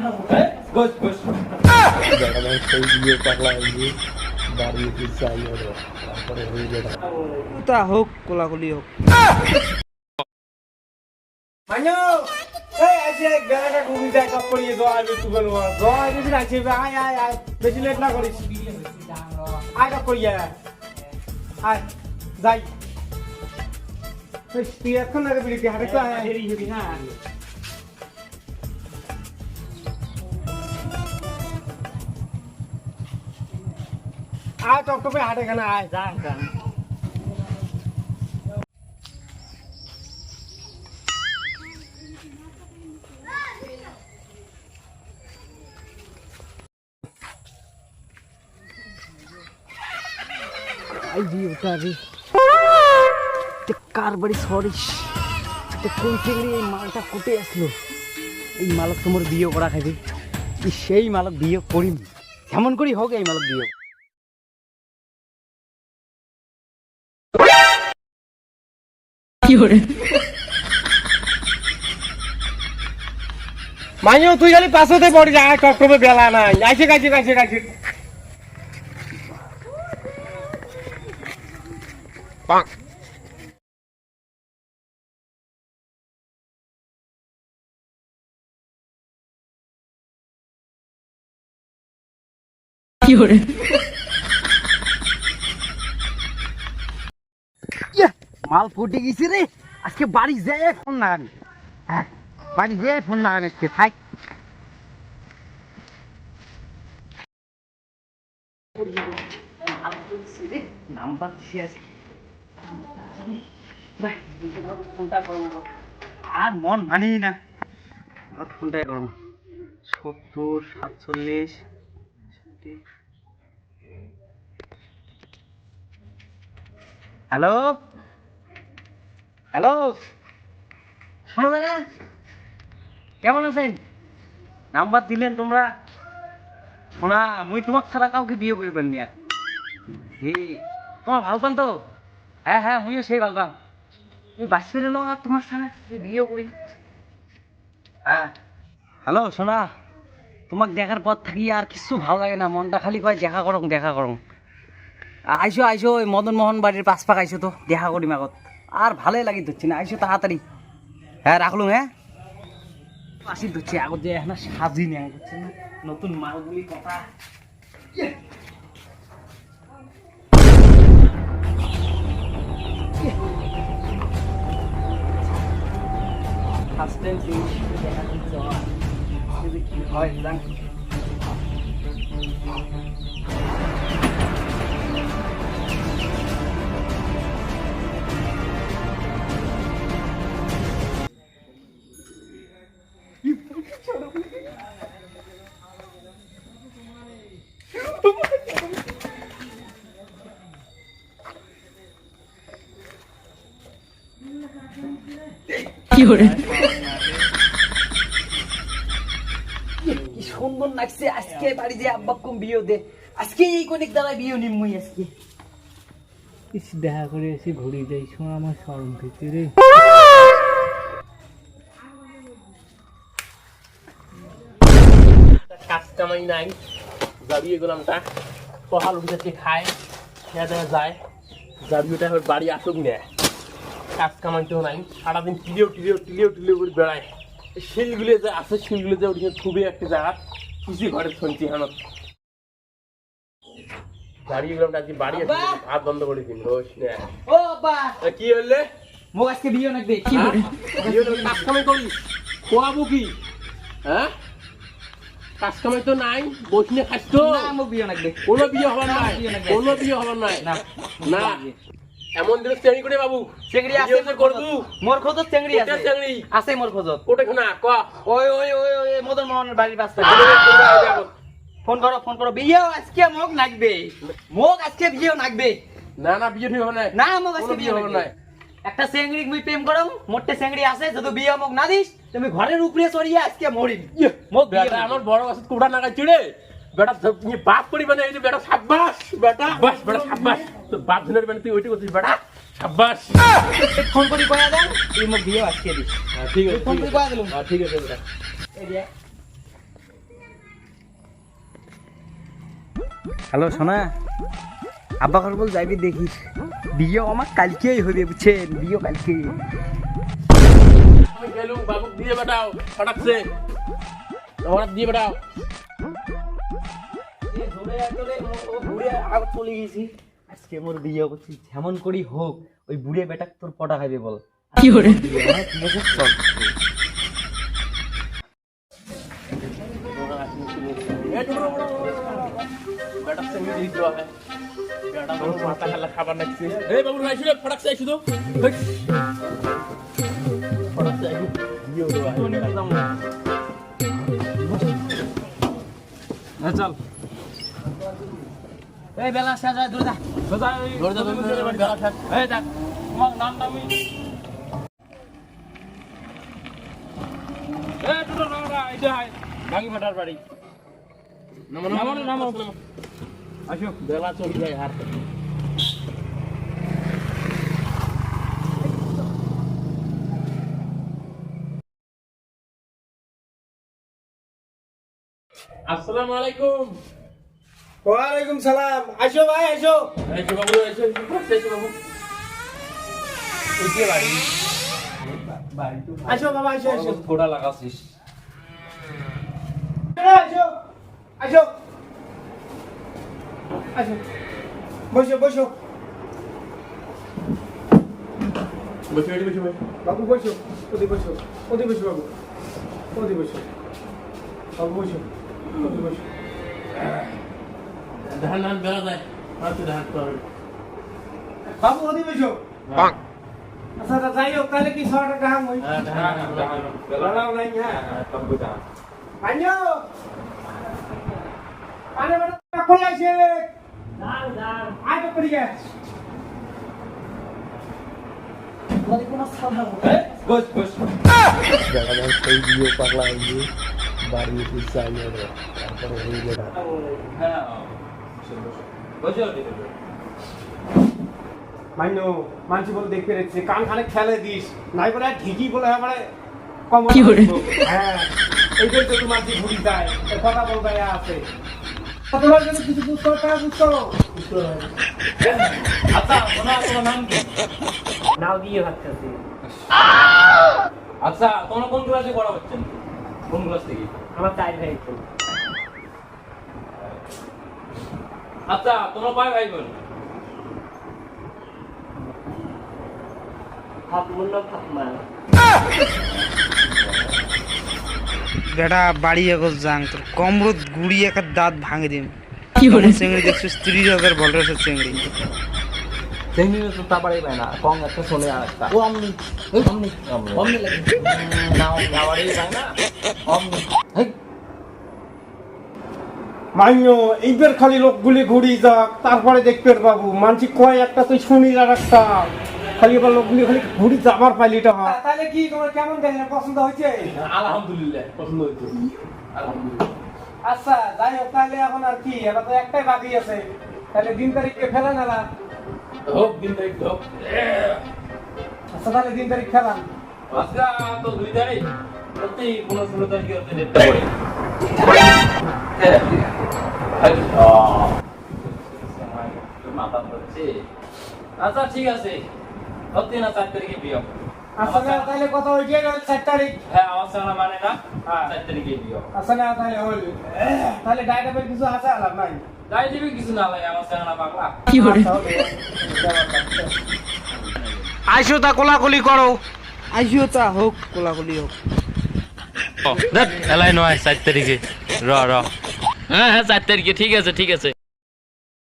বস বস সেই বিয়ে পাগলা হয়ে বাড়িতে চাই ওরে তারপরে হয়ে যাবে তা হোক কোলাকুলি হোক মানো এই আজে গাড়াটা ঘুমি যায় কাপ করিয়ে দাও আর একটু বলবো জয় দিবি না ছে আয় আয় আয় বেশি লেট না করিস আয় কাপ করিয়ে আয় যাই তুই এখন আগে বিড়িতে হাঁটে তো আয় দেরি হবি না আয় টপটপে হাঁটে কেন আয় যা যা কার বাড়ি সরিস কোন থেকে এই মালটা কুটে আসলো এই মালক তোমার বিয়ে করা খাবি সেই মালক বিয়ে করিনি যেমন করি হোক এই মালক বিয়ে মাইও তুই খালি পাশতে পড়ে যা টপটপে বেলা নাই আইছে গাইছে গাইছে গাইছে পাক কি হরে মাল ফুটে গেছে রে আজকে বাড়ি যায় ফোন লাগানি হ্যাঁ বাড়ি যায় ফোন লাগানি আজকে থাক নাম্বার দিছি আছে আর মন মানি না ফোনটাই করো 70 47 হ্যালো হ্যালো শোনো দাদা কেমন আছেন নাম্বার দিলেন তোমরা শোনা মুই তোমার ছাড়া কাউকে বিয়ে করবেন না তোমার ভাল পান তো হ্যাঁ হ্যাঁ মুইও সেই ভাল পাম তুমি বাঁচবে না আর তোমার ছাড়া বিয়ে করি হ্যাঁ হ্যালো সোনা তোমাক দেখার পর থাকি আর কিছু ভালো লাগে না মনটা খালি কয় দেখা করং আইসো আইসো ওই মদন মোহন বাড়ির পাশ পাক আইসো তো দেখা করি মাগত আর ভালোই লাগি ধরছি না আইসো তাড়াতাড়ি হ্যাঁ রাখলুম হ্যাঁ আসি ধরছি আগত যে এখন সাজি নেই বুঝছেন না নতুন মালগুলি কথা ফার্স্ট টাইম দেখা করতে কি হয় জান কি সুন্দর লাগছে আজকে বাড়ি যে আব্বা কম বিয়ে দে আজকে এই কোনিক দাঁড়ায় বিয়ে নিমুই আজকে দেখা করে এসে ঘুরে যাই শোনা আমার শরম খেতে রে কাজ কামাই নাই দাঁড়িয়ে গেলাম তা পহাল উঠে খায় খেয়ে যায় দাঁড়িয়েটা বাড়ি আসুক না কাজ কামাইতেও নাই সারাদিন টিলিও করে বেড়ায় শিলগুলো যে আছে শিলগুলো যে ওদিকে খুবই একটা জায়গা খুশি ঘরে শুনছি হানত দাঁড়িয়ে গেলাম আজকে বাড়ি আসে ভাত বন্ধ করে দিন রোজ ও বাবা কি হলে মোক আজকে বিয়ে নাকবে কি বলে কাজ কামাই করিস খোয়াবো কি হ্যাঁ কাজ কামাই তো নাই বসনে খাস তো না মোক বিয়ে নাকবে কোনো বিয়ে হবার নাই না না এমন দিন চেংড়ি করে বাবু চেংড়ি আছে করবু মোর খোঁজত চেংড়ি আছে চেংড়ি আছে মোর খোঁজত কোটে না ক ওই মদন মোহনের বাড়ির পাশে ফোন করো বিয়ে আজকে মোক নাকবে না বিয়ে হবে না মোক আজকে বিয়ে হবে না একটা চেংড়ি মুই প্রেম করম মোটে চেংড়ি আছে যদি বিয়ে মোক না দিস তুমি ঘরের উপরে চড়িয়ে আজকে মরিম মোক বেটা আমার বড় আছে কোড়া নাগা চিড়ে বেটা তুমি বাপ করি মানে এই যে বেটা সাব্বাস বেটা বাস বেটা সাব্বাস তো বাপ ধনের মানে তুই ওইটা করছিস বেটা সাব্বাস ফোন করি কয়া দেন তুই মোক বিয়ে আজকে দিস ঠিক আছে ফোন করি কয়া দিলুম ঠিক আছে বেটা এই যে হ্যালো সোনা, আব্বা ঘর বল যাইবি দেখিস, বিয়ে আমার কালকেই হবে বুঝছেন, বিয়ে কালকে। আমি গেলুম বাবু দিয়ে বেটাও ফটাকছে আমার দিয়ে বেটাও চলে গেছি আজকে মোর বিয়ে করছি, যেমন করি হোক ওই বুড়ে বেটা তোর পটা খাইবে বল। কি করে ঠিক আছে চল। বেটা সঙ্গে দিতে হবে বেটা বড় মাথা খালা খাবার নাকছে এই বাবু ভাই শুনে ফটাকছে শুধু ফটাকছে দিয়ে দেওয়া চল এই বেলা সাজা দূরে যা দৌড় যাবে বেলা থাক এই দেখ তোমার নামটা আমি এই দুটো নামটা এটা হয় ভাঙি ফাটার বাড়ি। নামো নামো নামো আসো বেলা চলে যায় হার আসসালামু আলাইকুম। ওয়ালাইকুম সালাম। আসো ভাই আসো। এসো বাবু এসো এসো বাবু এই বাড়ি বাড়ি তো আসো বাবা আসো আসো। থোড়া লাগাছিস আসো আসো আসো বসো বসো বসে বসে বসে বাবু বসো, ওদি বসো, ওদি বসো বাবু, ওদি বসো বাবু বসো, ওদি বসো। ধান ধান বেলা যায় আর তো ধান করবে বাবু ওদি বসো। আচ্ছা তা যাই হোক তাহলে কি 100 টাকা হাম হই? হ্যাঁ ধান বেলাও নাই হ্যাঁ। তবে ধান আইনো আরে বড় খোলা আছে দাঁড় দাঁড় আয় তো পড়ি গেছে। ওয়ালাইকুম আসসালাম। বস বস। দেখা যায় সেই বিয়ে পাগলা হয়ে বাড়ি এসে চাই ওরে তারপরে হয়ে যাবে। হ্যাঁ বসো মাইনো মানছি বলে দেখতে রেখেছে কান খানে খেলে দিস নাই বলে ঠিকই বলে আমারে কম হ্যাঁ এইটাই তো তোমার যে ঘুরি যায় এর কথা বলবে আছে তোমার জন্য কিছু বুঝতে টাকা বুঝতো আচ্ছা তোমার নাম কি? নাও দিয়ে ভাবতেছি আচ্ছা তোমরা কোন ক্লাসে পড়া হচ্ছেন, কোন ক্লাস থেকে? আমার চাই ভাই তো আচ্ছা তোমরা কয় ভাই বোন? বেটা বাড়ি এখন যাং তোর কমরত গুড়ি একটা দাঁত ভাঙে দিম। কি করে চিংড়ি দেখছিস 30,000 ভোল্টেজের চিংড়ি। চেঙ্গি তো তারপরে পায় না, কম একটা শোনে আর একটা ও অমনি অমনি অমনি লাগে না গাওয়ারি পায় না অমনি হেই মাইনো এইবার খালি লোকগুলি ঘুরি যাক তারপরে দেখতে বাবু মানছি কয় একটা তুই শুনি আর একটা খালি এবার লোকগুলি খালি ঘুরি যাবার পাইলিটা হয় তাহলে কি তোমার কেমন দেখে পছন্দ হয়েছে? আলহামদুলিল্লাহ পছন্দ হয়েছে আলহামদুলিল্লাহ আচ্ছা যাই হোক তাহলে এখন আর কি এটা তো একটাই বাকি আছে তাহলে দিন তারিখকে ফেলা না হোক দিন তারিখ হোক আচ্ছা তাহলে দিন তারিখ ফেলান আজকা তো 2 তারিখ প্রতি 16 তারিখে হতে ডেটটা পড়ে মাথা ধরছে আচ্ছা ঠিক আছে হতে না 4 তারিখে বিয়ে আচ্ছা না তাহলে কথা হয়ে গেল 4 তারিখ হ্যাঁ আমার সঙ্গে মানে না 4 তারিখে বিয়ে আচ্ছা না তাহলে হল তাহলে ডাইরেক্ট কিছু আছে আলাপ নাই যাই দিবি কিছু না লাগে আমার সঙ্গে না পাগলা কি করে আইসো তা কোলাকুলি করো, আইসো তা হোক কোলাকুলি হোক। এলাই নয় 4 তারিখে র হ্যাঁ 4 তারিখে ঠিক আছে